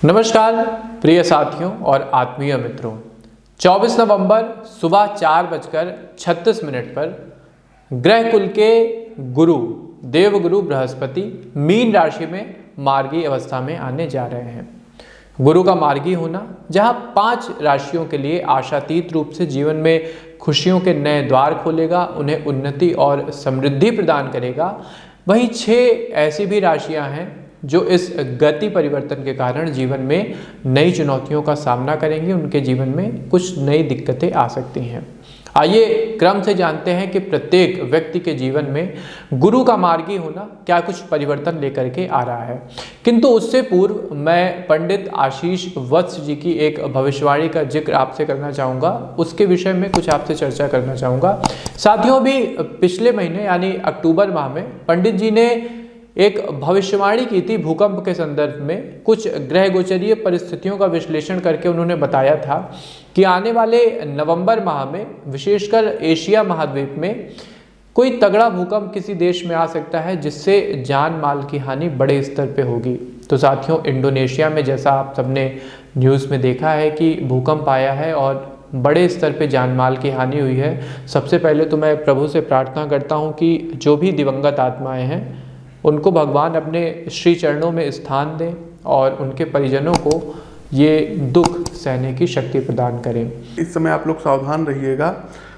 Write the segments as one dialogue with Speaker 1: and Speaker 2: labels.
Speaker 1: नमस्कार प्रिय साथियों और आत्मीय मित्रों, 24 नवंबर सुबह 4:36 पर ग्रह कुल के गुरु देवगुरु बृहस्पति मीन राशि में मार्गी अवस्था में आने जा रहे हैं। गुरु का मार्गी होना जहां 5 राशियों के लिए आशातीत रूप से जीवन में खुशियों के नए द्वार खोलेगा, उन्हें उन्नति और समृद्धि प्रदान करेगा, वहीं 6 ऐसी भी राशियां हैं जो इस गति परिवर्तन के कारण जीवन में नई चुनौतियों का सामना करेंगे। उनके जीवन में कुछ नई दिक्कतें आ सकती हैं। आइए क्रम से जानते हैं कि प्रत्येक व्यक्ति के जीवन में गुरु का मार्गी होना क्या कुछ परिवर्तन लेकर के आ रहा है। किंतु उससे पूर्व मैं पंडित आशीष वत्स जी की एक भविष्यवाणी का जिक्र आपसे करना चाहूँगा, उसके विषय में कुछ आपसे चर्चा करना चाहूँगा। साथियों, भी पिछले महीने यानी अक्टूबर माह में पंडित जी ने एक भविष्यवाणी की थी भूकंप के संदर्भ में। कुछ ग्रह गोचरीय परिस्थितियों का विश्लेषण करके उन्होंने बताया था कि आने वाले नवंबर माह में विशेषकर एशिया महाद्वीप में कोई तगड़ा भूकंप किसी देश में आ सकता है, जिससे जान माल की हानि बड़े स्तर पे होगी। तो साथियों, इंडोनेशिया में जैसा आप सबने न्यूज़ में देखा है कि भूकंप आया है और बड़े स्तर पे जान माल की हानि हुई है। सबसे पहले तो मैं प्रभु से प्रार्थना करता हूँ कि जो भी दिवंगत आत्माएं हैं उनको भगवान अपने श्री चरणों में स्थान दें और उनके परिजनों को ये दुख सहने की शक्ति प्रदान करें।
Speaker 2: इस समय आप लोग सावधान रहिएगा,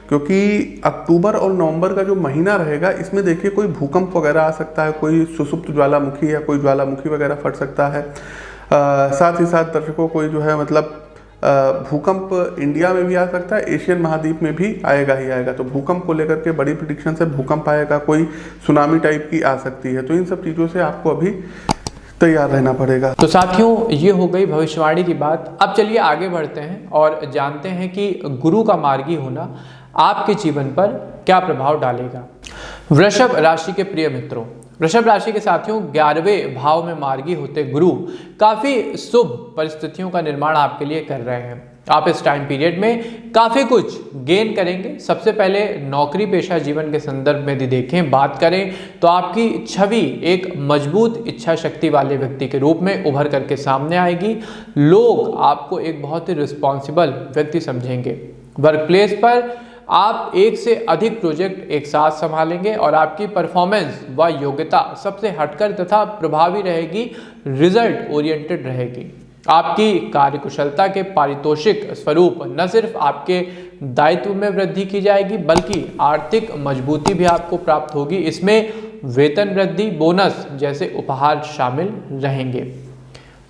Speaker 2: क्योंकि अक्टूबर और नवंबर का जो महीना रहेगा इसमें देखिए कोई भूकंप वगैरह आ सकता है, कोई सुसुप्त ज्वालामुखी या कोई ज्वालामुखी वगैरह फट सकता है। साथ ही साथ दर्शकों कोई जो है मतलब भूकंप इंडिया में भी आ सकता है, एशियन महाद्वीप में भी आएगा ही आएगा। तो भूकंप को लेकर के बड़ी प्रेडिक्शन से भूकंप आएगा, कोई सुनामी टाइप की आ सकती है। तो इन सब चीज़ों से आपको अभी तैयार रहना पड़ेगा।
Speaker 1: तो साथियों, ये हो गई भविष्यवाणी की बात। अब चलिए आगे बढ़ते हैं और जानते हैं कि गुरु का मार्गी होना आपके जीवन पर क्या प्रभाव डालेगा। वृषभ राशि के प्रिय मित्रों, वृषभ राशि के साथियों, 11वें भाव में मार्गी होते गुरु काफी शुभ परिस्थितियों का निर्माण आपके लिए कर रहे हैं। आप इस टाइम पीरियड में काफी कुछ गेन करेंगे। सबसे पहले नौकरी पेशा जीवन के संदर्भ में यदि देखें, बात करें तो आपकी छवि एक मजबूत इच्छा शक्ति वाले व्यक्ति के रूप में उभर करके सामने आएगी। लोग आपको एक बहुत ही रिस्पॉन्सिबल व्यक्ति समझेंगे। वर्क प्लेस पर आप एक से अधिक प्रोजेक्ट एक साथ संभालेंगे और आपकी परफॉर्मेंस व योग्यता सबसे हटकर तथा प्रभावी रहेगी, रिजल्ट ओरिएंटेड रहेगी। आपकी कार्यकुशलता के पारितोषिक स्वरूप न सिर्फ आपके दायित्व में वृद्धि की जाएगी, बल्कि आर्थिक मजबूती भी आपको प्राप्त होगी। इसमें वेतन वृद्धि, बोनस जैसे उपहार शामिल रहेंगे।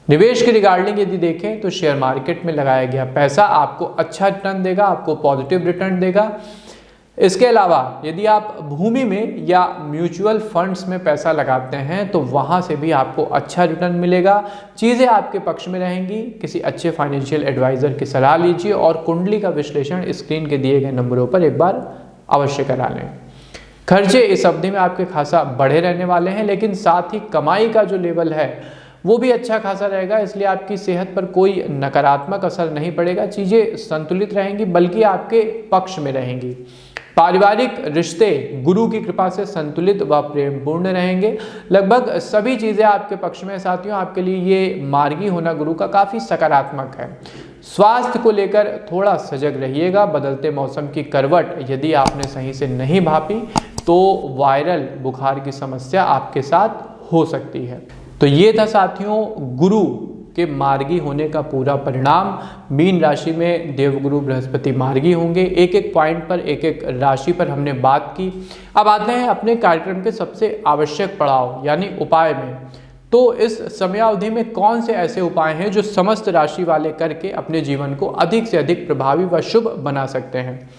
Speaker 1: निवेश के रिगार्डिंग यदि देखें तो शेयर मार्केट में लगाया गया पैसा आपको अच्छा रिटर्न देगा, आपको पॉजिटिव रिटर्न देगा। इसके अलावा यदि आप भूमि में या म्यूचुअल फंड्स में पैसा लगाते हैं तो वहां से भी आपको अच्छा रिटर्न मिलेगा। चीज़ें आपके पक्ष में रहेंगी। किसी अच्छे फाइनेंशियल एडवाइजर की सलाह लीजिए और कुंडली का विश्लेषण स्क्रीन के दिए गए नंबरों पर एक बार अवश्य करा लें। खर्चे इस अवधि में आपके खासा बढ़े रहने वाले हैं, लेकिन साथ ही कमाई का जो लेवल है वो भी अच्छा खासा रहेगा। इसलिए आपकी सेहत पर कोई नकारात्मक असर नहीं पड़ेगा। चीज़ें संतुलित रहेंगी, बल्कि आपके पक्ष में रहेंगी। पारिवारिक रिश्ते गुरु की कृपा से संतुलित व प्रेमपूर्ण रहेंगे। लगभग सभी चीज़ें आपके पक्ष में। साथियों, आपके लिए ये मार्गी होना गुरु का काफ़ी सकारात्मक है। स्वास्थ्य को लेकर थोड़ा सजग रहिएगा। बदलते मौसम की करवट यदि आपने सही से नहीं भापी तो वायरल बुखार की समस्या आपके साथ हो सकती है। तो ये था साथियों गुरु के मार्गी होने का पूरा परिणाम। मीन राशि में देवगुरु बृहस्पति मार्गी होंगे। एक एक पॉइंट पर, एक एक राशि पर हमने बात की। अब आते हैं अपने कार्यक्रम के सबसे आवश्यक पड़ाव यानी उपाय में। तो इस समयावधि में कौन से ऐसे उपाय हैं जो समस्त राशि वाले करके अपने जीवन को अधिक से अधिक प्रभावी व शुभ बना सकते हैं।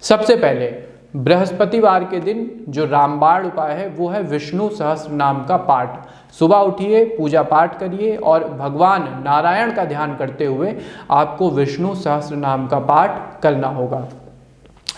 Speaker 1: सबसे पहले बृहस्पतिवार के दिन जो रामबाण उपाय है वो है विष्णु सहस्त्र नाम का पाठ। सुबह उठिए, पूजा पाठ करिए और भगवान नारायण का ध्यान करते हुए आपको विष्णु सहस्त्र नाम का पाठ करना होगा।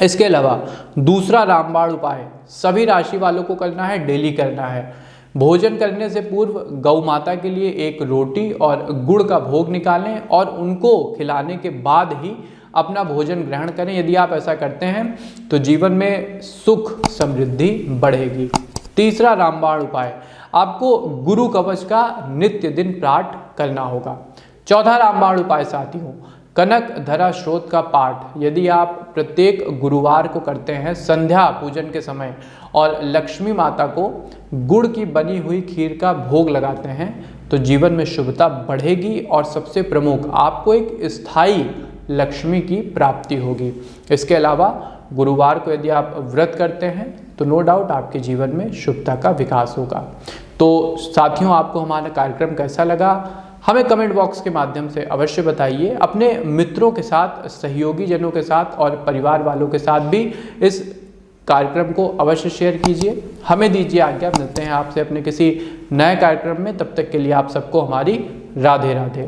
Speaker 1: इसके अलावा दूसरा रामबाण उपाय सभी राशि वालों को करना है, डेली करना है। भोजन करने से पूर्व गौ माता के लिए एक रोटी और गुड़ का भोग निकालें और उनको खिलाने के बाद ही अपना भोजन ग्रहण करें। यदि आप ऐसा करते हैं तो जीवन में सुख समृद्धि बढ़ेगी। तीसरा रामबाण उपाय, आपको गुरु कवच का नित्य दिन पाठ करना होगा। चौथा रामबाण उपाय साथियों, कनक धरा स्रोत का पाठ यदि आप प्रत्येक गुरुवार को करते हैं संध्या पूजन के समय और लक्ष्मी माता को गुड़ की बनी हुई खीर का भोग लगाते हैं तो जीवन में शुभता बढ़ेगी और सबसे प्रमुख आपको एक स्थायी लक्ष्मी की प्राप्ति होगी। इसके अलावा गुरुवार को यदि आप व्रत करते हैं तो नो डाउट आपके जीवन में शुभता का विकास होगा। तो साथियों, आपको हमारा कार्यक्रम कैसा लगा हमें कमेंट बॉक्स के माध्यम से अवश्य बताइए। अपने मित्रों के साथ, सहयोगी जनों के साथ और परिवार वालों के साथ भी इस कार्यक्रम को अवश्य शेयर कीजिए। हमें दीजिए आज्ञा, मिलते हैं आपसे अपने किसी नए कार्यक्रम में। तब तक के लिए आप सबको हमारी राधे राधे।